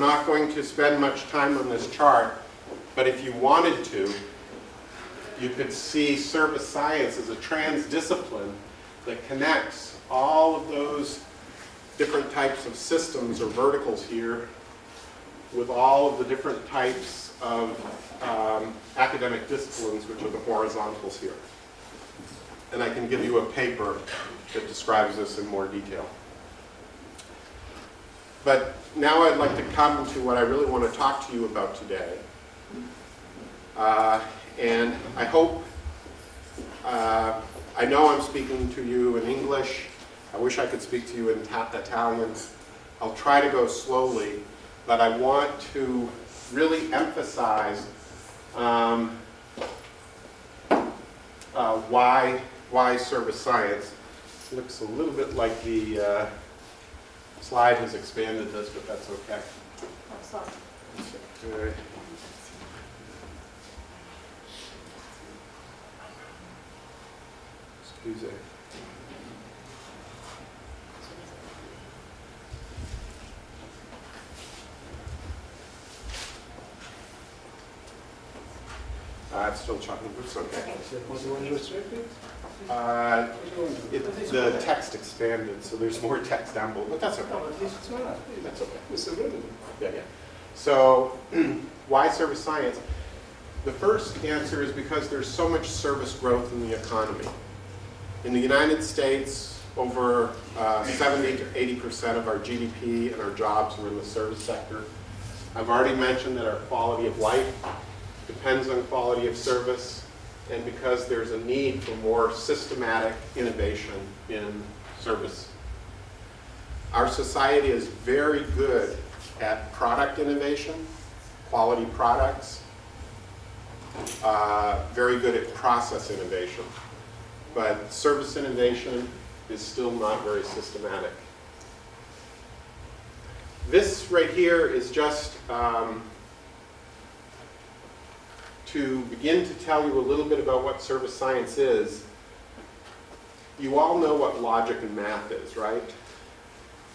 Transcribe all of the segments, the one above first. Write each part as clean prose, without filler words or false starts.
not going to spend much time on this chart, but if you wanted to, you could see service science as a transdiscipline that connects all of those different types of systems or verticals here with all of the different types of academic disciplines, which are the horizontals here. And I can give you a paper that describes this in more detail. But now I'd like to come to what I really want to talk to you about today. And I hope, I know I'm speaking to you in English. I wish I could speak to you in Italian. I'll try to go slowly, but I want to really emphasize why service science. Looks a little bit like the slide has expanded this, but that's okay. Oh, sorry. Okay. Excuse me. It's still chopping. It's okay. The text expanded, so there's more text down below, but that's okay. That's okay. Yeah. So, why service science? The first answer is because there's so much service growth in the economy. In the United States, over 70 to 80% of our GDP and our jobs are in the service sector. I've already mentioned that our quality of life depends on quality of service, and because there's a need for more systematic innovation in service. Our society is very good at product innovation, quality products, very good at process innovation, but service innovation is still not very systematic. This right here is just to begin to tell you a little bit about what service science is. You all know what logic and math is, right?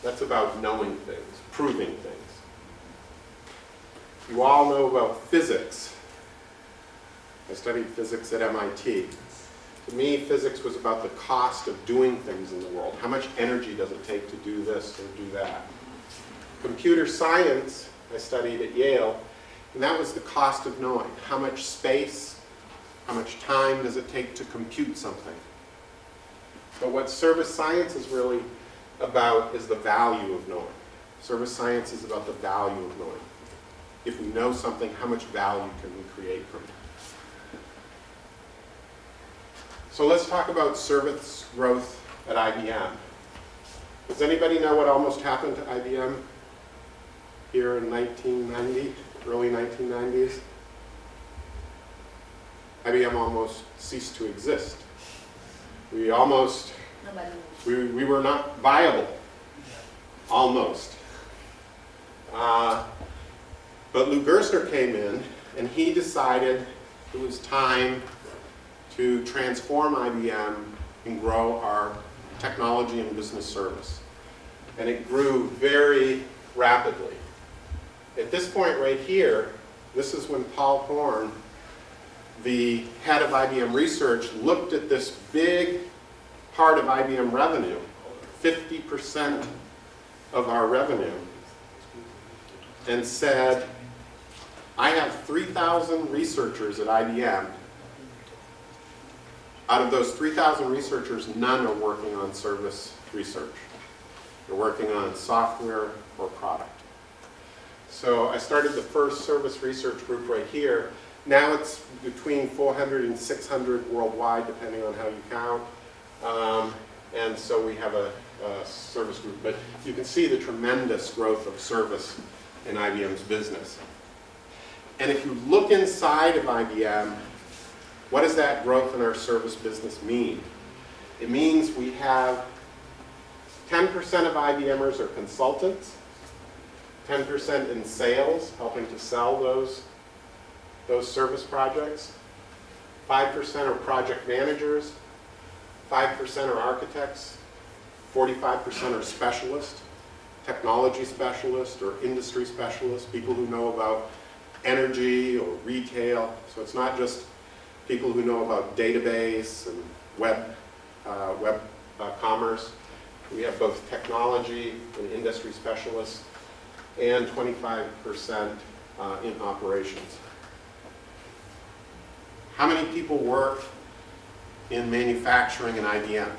That's about knowing things, proving things. You all know about physics. I studied physics at MIT. To me, physics was about the cost of doing things in the world. How much energy does it take to do this or do that? Computer science, I studied at Yale, and that was the cost of knowing. How much space, how much time does it take to compute something? But what service science is really about is the value of knowing. Service science is about the value of knowing. If we know something, how much value can we create from it? So let's talk about service growth at IBM. Does anybody know what almost happened to IBM here in 1990, early 1990s? IBM almost ceased to exist. We almost, we were not viable, almost. But Lou Gerstner came in and he decided it was time to transform IBM and grow our technology and business service. And it grew very rapidly. At this point right here, this is when Paul Horn, the head of IBM Research, looked at this big part of IBM revenue, 50% of our revenue, and said, I have 3,000 researchers at IBM. Out of those 3,000 researchers, none are working on service research. They're working on software or product. So I started the first service research group right here. Now it's between 400 and 600 worldwide, depending on how you count. And so we have a service group. But you can see the tremendous growth of service in IBM's business. And if you look inside of IBM, what does that growth in our service business mean? It means we have 10% of IBMers are consultants, 10% in sales, helping to sell those service projects, 5% are project managers, 5% are architects, 45% are specialists, technology specialists or industry specialists, people who know about energy or retail. So it's not just people who know about database and web commerce. We have both technology and industry specialists, and 25% in operations. How many people work in manufacturing and IBM?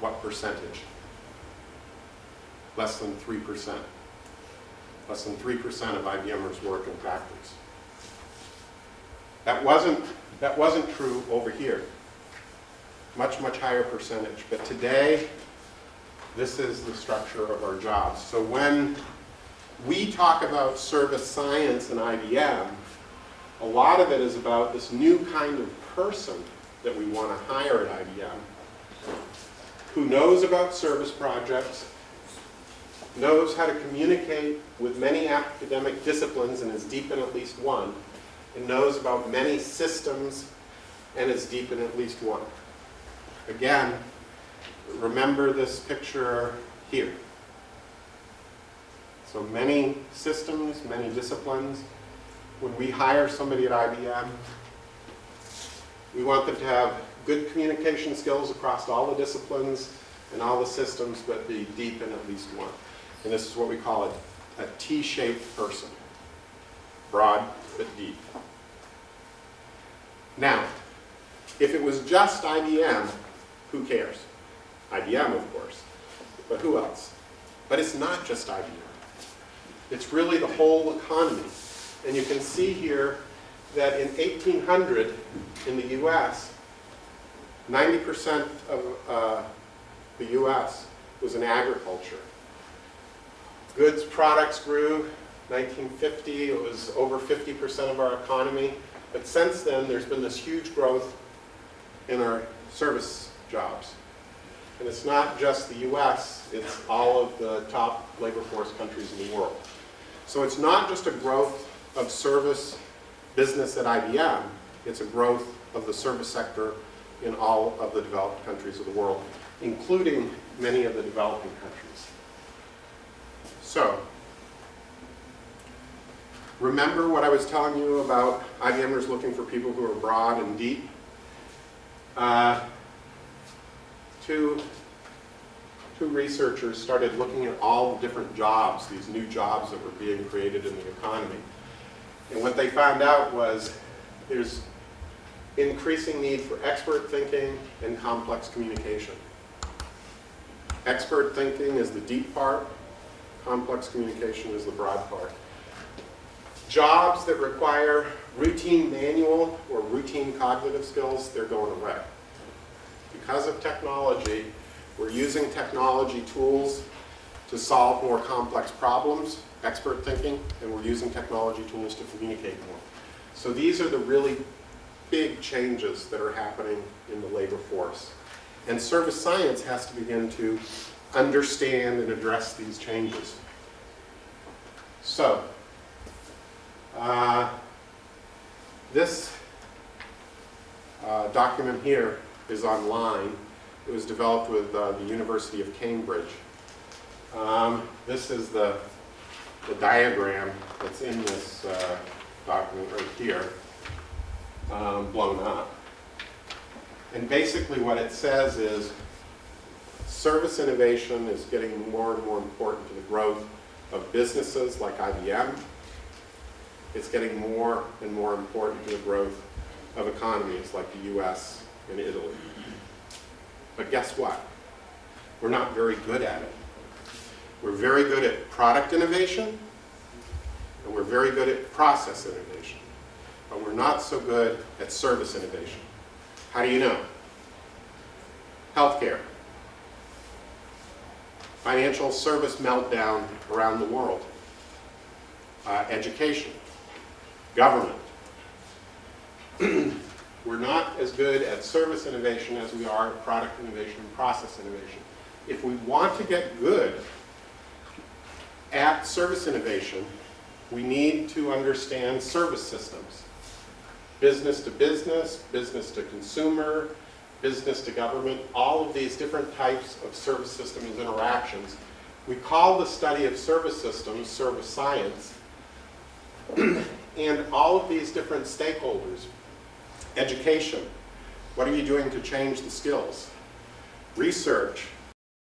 What percentage? Less than 3%. Less than 3% of IBMers work in factories. That wasn't true over here. Much, much higher percentage. But today, this is the structure of our jobs. So when we talk about service science and IBM, a lot of it is about this new kind of person that we want to hire at IBM, who knows about service projects, knows how to communicate with many academic disciplines and is deep in at least one, and knows about many systems and is deep in at least one. Again, remember this picture here. So many systems, many disciplines. When we hire somebody at IBM, we want them to have good communication skills across all the disciplines and all the systems, but be deep in at least one. And this is what we call a T-shaped person. Broad, but deep. Now, if it was just IBM, who cares? IBM, of course. But who else? But it's not just IBM. It's really the whole economy. And you can see here that in 1800 in the US, 90% of the US was in agriculture. Goods products grew. 1950, it was over 50% of our economy. But since then, there's been this huge growth in our service jobs. And it's not just the US, it's all of the top labor force countries in the world. So it's not just a growth of service business at IBM, it's a growth of the service sector in all of the developed countries of the world, including many of the developing countries. So, remember what I was telling you about IBMers looking for people who are broad and deep? Two researchers started looking at all the different jobs, these new jobs that were being created in the economy. And what they found out was there's increasing need for expert thinking and complex communication. Expert thinking is the deep part, complex communication is the broad part. Jobs that require routine manual or routine cognitive skills, they're going away. Because of technology, we're using technology tools to solve more complex problems, expert thinking, and we're using technology tools to communicate more. So these are the really big changes that are happening in the labor force. And service science has to begin to understand and address these changes. So, this document here is online. It was developed with the University of Cambridge. This is the diagram that's in this document right here, blown up. And basically what it says is service innovation is getting more and more important to the growth of businesses like IBM. It's getting more and more important to the growth of economies like the US and Italy. But guess what? We're not very good at it. We're very good at product innovation, and we're very good at process innovation. But we're not so good at service innovation. How do you know? Healthcare. Financial service meltdown around the world. Education. Government. We're not as good at service innovation as we are at product innovation and process innovation. If we want to get good at service innovation, we need to understand service systems. Business to business, business to consumer, business to government, all of these different types of service systems interactions We call the study of service systems service science, and all of these different stakeholders, education, what are you doing to change the skills? Research,